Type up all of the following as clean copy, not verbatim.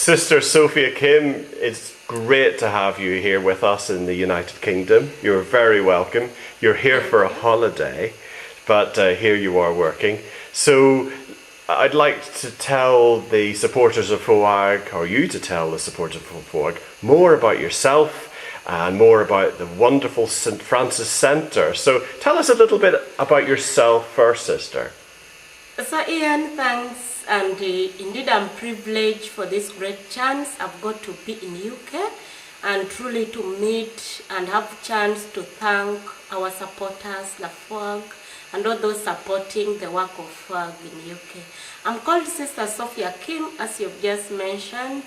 Sister Sophie Akim, it's great to have you here with us in the United Kingdom. You're very welcome. You're here for a holiday, but here you are working. So I'd like to tell the supporters of FOAG, or you to tell the supporters of FOAG, more about yourself and more about the wonderful St. Francis Centre. So tell us a little bit about yourself first, sister. So Ian, thanks. And indeed I'm privileged for this great chance I've got to be in UK and truly to meet and have chance to thank our supporters, the FOAG, and all those supporting the work of FOAG in UK. I'm called Sister Sophie Akim, as you've just mentioned.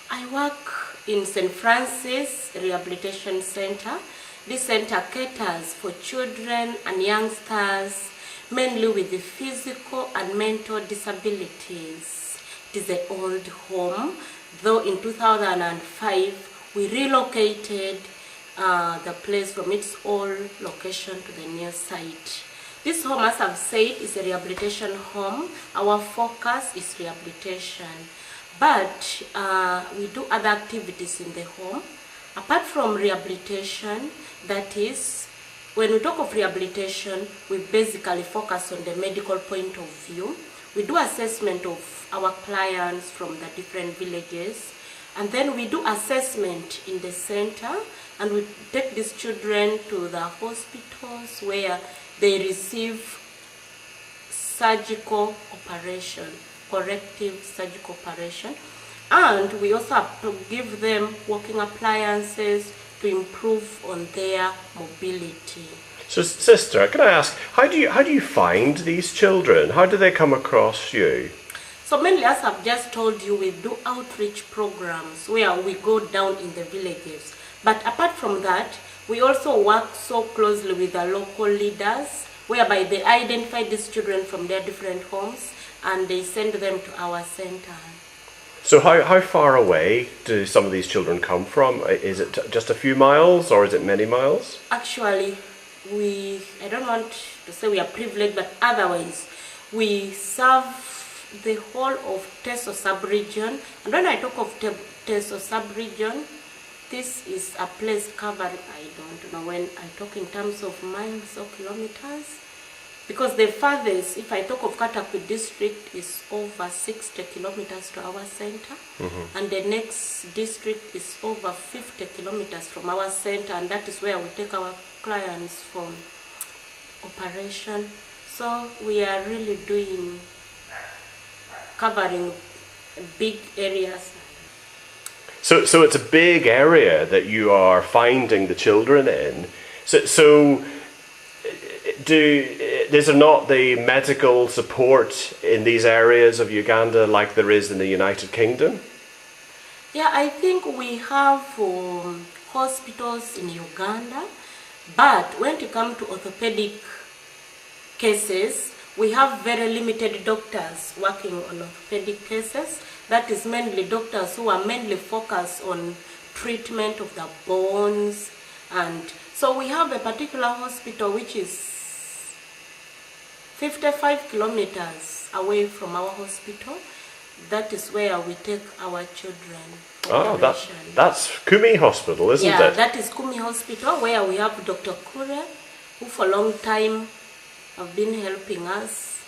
I work in St. Francis Rehabilitation Centre. This centre caters for children and youngsters mainly with the physical and mental disabilities. It is an old home, though in 2005 we relocated the place from its old location to the new site. This home, as I've said, is a rehabilitation home. Our focus is rehabilitation, but we do other activities in the home. Apart from rehabilitation, that is, when we talk of rehabilitation, we basically focus on the medical point of view. We do assessment of our clients from the different villages, and then we do assessment in the center, and we take these children to the hospitals where they receive surgical operation, corrective surgical operation, and we also have to give them walking appliances to improve on their mobility. So, sister, can I ask, how do you find these children? How do they come across you? So mainly, as I've just told you, we do outreach programs where we go down in the villages. But apart from that, we also work so closely with the local leaders, whereby they identify these children from their different homes and they send them to our center. So how far away do some of these children come from? Is it just a few miles or is it many miles? Actually, I don't want to say we are privileged, but otherwise, we serve the whole of Teso sub-region. And when I talk of Teso sub-region, this is a place covered, I don't know when I talk in terms of miles or kilometers. Because the farthest, if I talk of Katakwi district, is over 60 kilometers to our center. And the next district is over 50 kilometers from our center, and that is where we take our clients from operation. So we are really covering big areas. So it's a big area that you are finding the children in. So is there not the medical support in these areas of Uganda like there is in the United Kingdom? Yeah, I think we have hospitals in Uganda, but when it comes to orthopedic cases, we have very limited doctors working on orthopedic cases. That is mainly doctors who are mainly focused on treatment of the bones. And so we have a particular hospital which is 55 kilometers away from our hospital. That is where we take our children. Oh, that's Kumi Hospital, isn't it? Yeah, that is Kumi Hospital, where we have Dr. Kure, who for a long time have been helping us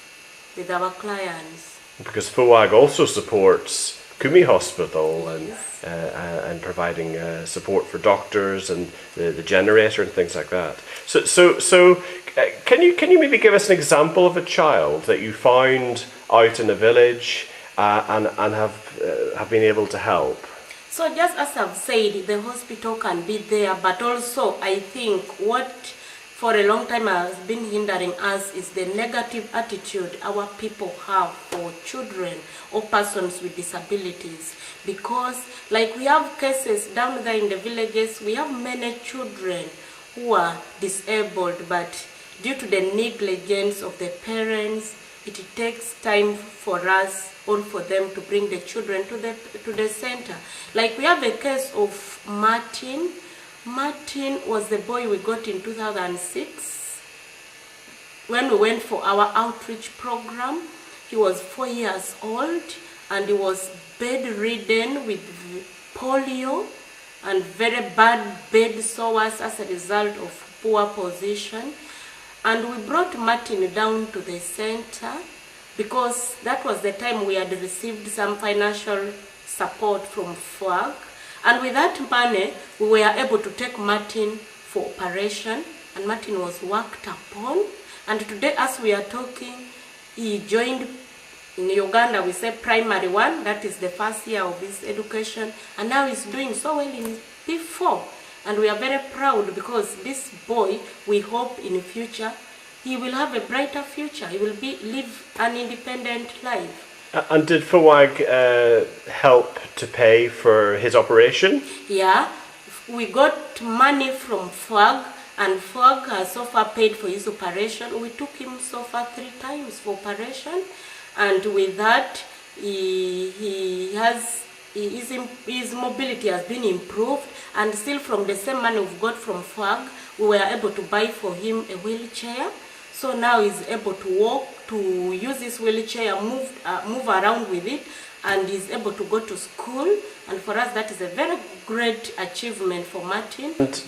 with our clients. Because FOAG also supports Kumi Hospital and providing support for doctors and the generator and things like that. So can you maybe give us an example of a child that you found out in a village and have been able to help? So just as I've said, the hospital can be there, but also I think what for a long time has been hindering us is the negative attitude our people have for children or persons with disabilities. Because like we have cases down there in the villages, we have many children who are disabled, but due to the negligence of the parents, it takes time for us or for them to bring the children to the center. Like we have a case of Martin. Martin was the boy we got in 2006 when we went for our outreach program. He was 4 years old and he was bedridden with polio and very bad bed sores as a result of poor position. And we brought Martin down to the center because that was the time we had received some financial support from FOAG. And with that money, we were able to take Martin for operation, and Martin was worked upon. And today, as we are talking, he joined in Uganda, we say primary one, that is the first year of his education, and now he's doing so well in P4. And we are very proud because this boy, we hope in the future, he will have a brighter future. He will live an independent life. And did FOAG help to pay for his operation? Yeah, we got money from FOAG, and FOAG has so far paid for his operation. We took him so far 3 times for operation, and with that, his mobility has been improved, and still from the same money we've got from FOAG, we were able to buy for him a wheelchair. So now he's able to walk, to use his wheelchair, move around with it, and he's able to go to school. And for us, that is a very great achievement for Martin. And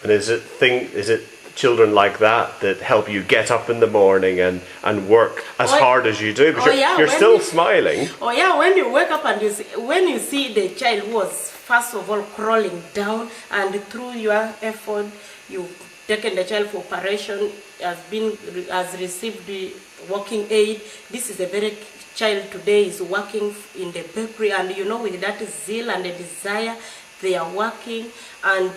is it children like that that help you get up in the morning and work as hard as you do? Because you're still smiling. Oh yeah, when you wake up and when you see the child who was first of all crawling down, and through your effort, you've taken the child for operation, has received the walking aid. This is a very child today is working in the bakery, and with that zeal and a desire, they are working, and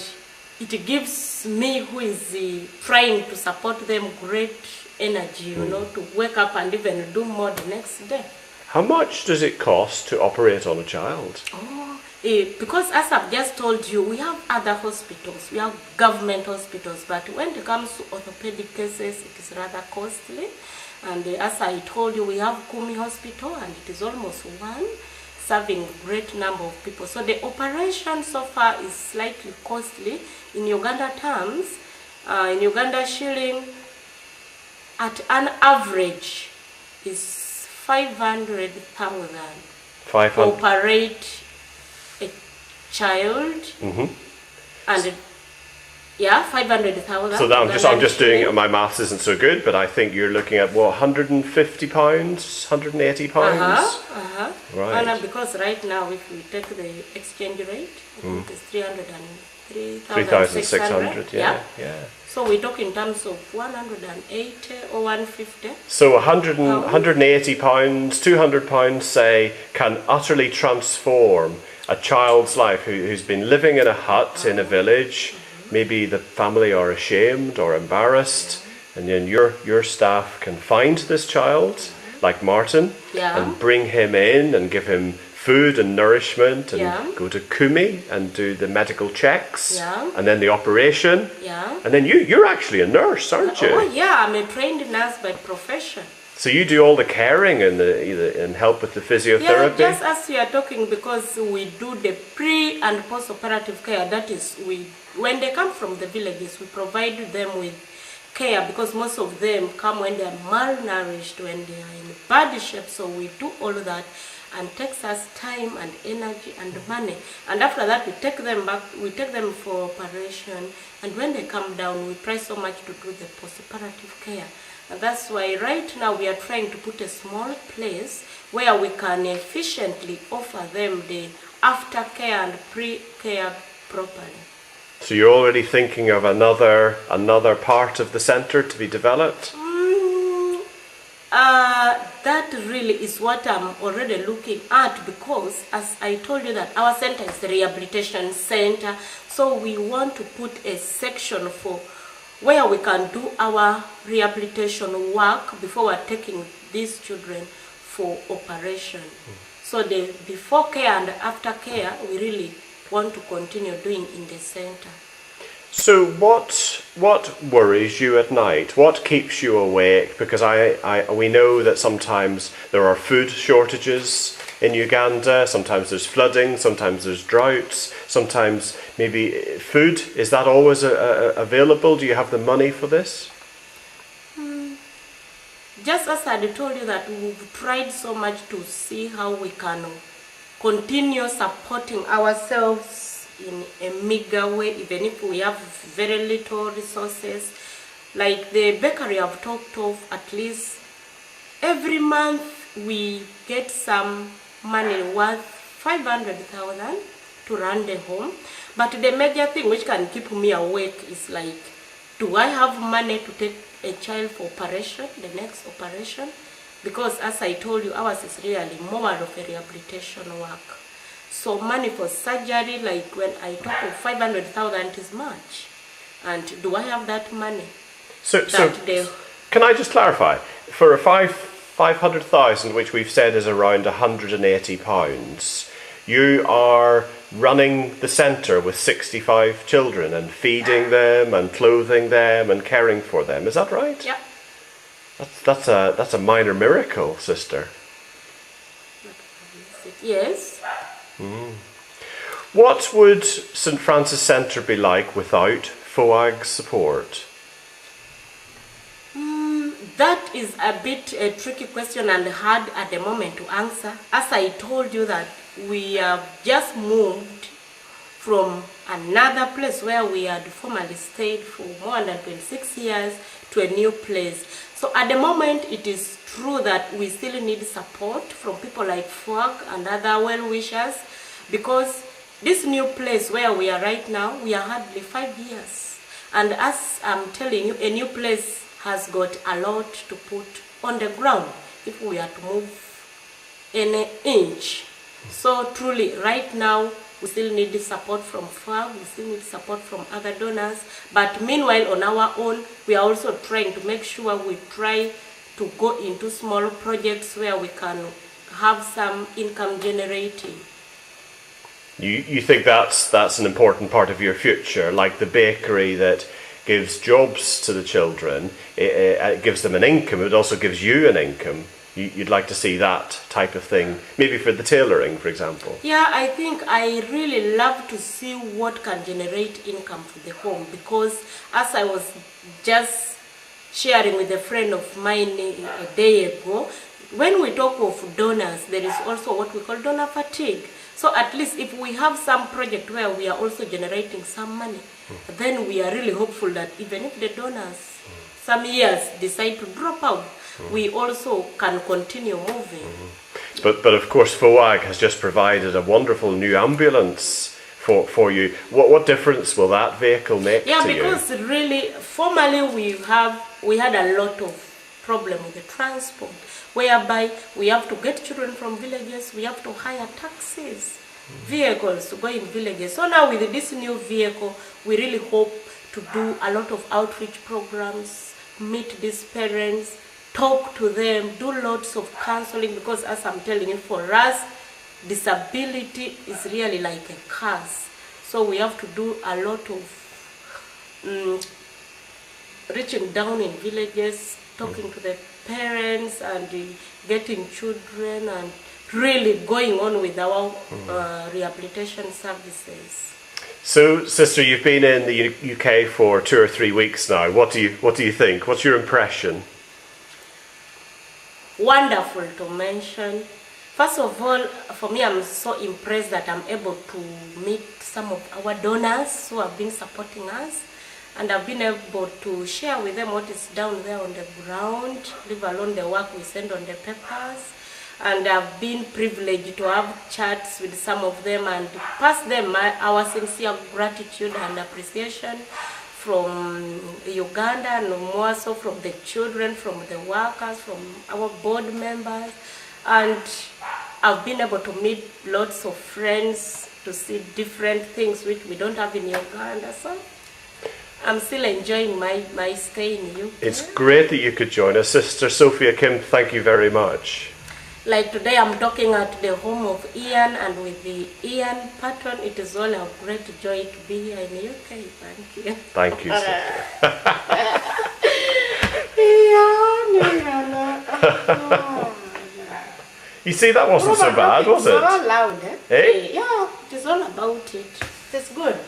it gives me, who is trying to support them, great energy, to wake up and even do more the next day. How much does it cost to operate on a child? Because as I've just told you, we have other hospitals, we have government hospitals, but when it comes to orthopedic cases, it is rather costly. And as I told you, we have Kumi Hospital, and it is almost one, serving a great number of people. So the operation so far is slightly costly in Uganda terms. In Uganda shilling, at an average, is 500,000 to operate a child, and 500,000. So I'm just doing, my maths isn't so good, but I think you're looking at what, £150, £180? Right. And because right now, if we take the exchange rate, it is 3,600. Yeah. So we talk in terms of 180 or 150. So £180, £200, say, can utterly transform a child's life who's been living in a hut in a village. Maybe the family are ashamed or embarrassed, and then your staff can find this child, like Martin, and bring him in and give him food and nourishment, and go to Kumi and do the medical checks, and then the operation, and then you're actually a nurse, aren't you? Oh yeah, I'm a trained nurse by profession. So you do all the caring and help with the physiotherapy? Yeah, just as we are talking, because we do the pre and post-operative care. That is, when they come from the villages, we provide them with care, because most of them come when they are malnourished, when they are in bad shape. So we do all of that, and takes us time and energy and money. And after that, we take them back, we take them for operation, and when they come down, we try so much to do the post-operative care. And that's why right now we are trying to put a small place where we can efficiently offer them the aftercare and pre-care properly. So you're already thinking of another part of the centre to be developed? That really is what I'm already looking at, because as I told you that our centre is a rehabilitation centre, so we want to put a section for where we can do our rehabilitation work before we're taking these children for operation. So the before care and after care, we really want to continue doing in the center. So what worries you at night? What keeps you awake? Because we know that sometimes there are food shortages in Uganda, sometimes there's flooding, sometimes there's droughts, sometimes maybe food. Is that always available? Do you have the money for this? Just as I told you that we've tried so much to see how we can continue supporting ourselves in a meager way, even if we have very little resources. Like the bakery I've talked of, at least every month we get some money worth 500,000 to run the home. But the major thing which can keep me awake is like, do I have money to take a child for operation, the next operation? Because as I told you, ours is really more of a rehabilitation work. So money for surgery, like when I talk of 500,000 is much. And do I have that money? So can I just clarify? For a 500,000, which we've said is around £180, you are running the centre with 65 children and feeding them and clothing them and caring for them. Is that right? Yeah. That's a minor miracle, sister. Yes. What would St Francis Centre be like without FOAG's support? That is a bit a tricky question and hard at the moment to answer. As I told you that we have just moved from another place where we had formerly stayed for more than 26 years to a new place. So at the moment it is true that we still need support from people like FOAG and other well-wishers, because this new place where we are right now, we are hardly 5 years. And as I'm telling you, a new place has got a lot to put on the ground if we are to move an inch. So truly, right now, we still need the support from FOAG, we still need support from other donors. But meanwhile, on our own, we are also trying to make sure we try to go into small projects where we can have some income generating. You think that's an important part of your future, like the bakery that gives jobs to the children, it gives them an income, it also gives you an income. You'd like to see that type of thing, maybe for the tailoring, for example. Yeah, I think I really love to see what can generate income for the home, because as I was just sharing with a friend of mine a day ago, when we talk of donors, there is also what we call donor fatigue. So at least if we have some project where we are also generating some money, then we are really hopeful that even if the donors some years decide to drop out, we also can continue moving. But of course FOAG has just provided a wonderful new ambulance for you. What difference will that vehicle make to you? Yeah, because really, formerly we had a lot of problem with the transport, whereby we have to get children from villages, we have to hire taxis, vehicles to go in villages. So now with this new vehicle, we really hope to do a lot of outreach programs, meet these parents, talk to them, do lots of counseling, because as I'm telling you, for us, disability is really like a curse. So we have to do a lot of reaching down in villages, talking to the parents and getting children, and really going on with our rehabilitation services. So, sister, you've been in the UK for 2 or 3 weeks now. What do you think? What's your impression? Wonderful to mention. First of all, for me, I'm so impressed that I'm able to meet some of our donors who have been supporting us, and I've been able to share with them what is down there on the ground, leave alone the work we send on the papers. And I've been privileged to have chats with some of them and pass them our sincere gratitude and appreciation from Uganda, and more so from the children, from the workers, from our board members. And I've been able to meet lots of friends, to see different things which we don't have in Uganda. So I'm still enjoying my stay in UK. It's great that you could join us. Sister Sophie Akim, thank you very much. Like today, I'm talking at the home of Iain and with the Iain Patton. It is all a great joy to be here in the UK. Thank you. Thank you, sister. You see, that wasn't so bad, was it? It's all loud, eh? Eh? Yeah, it is all about it. It's good.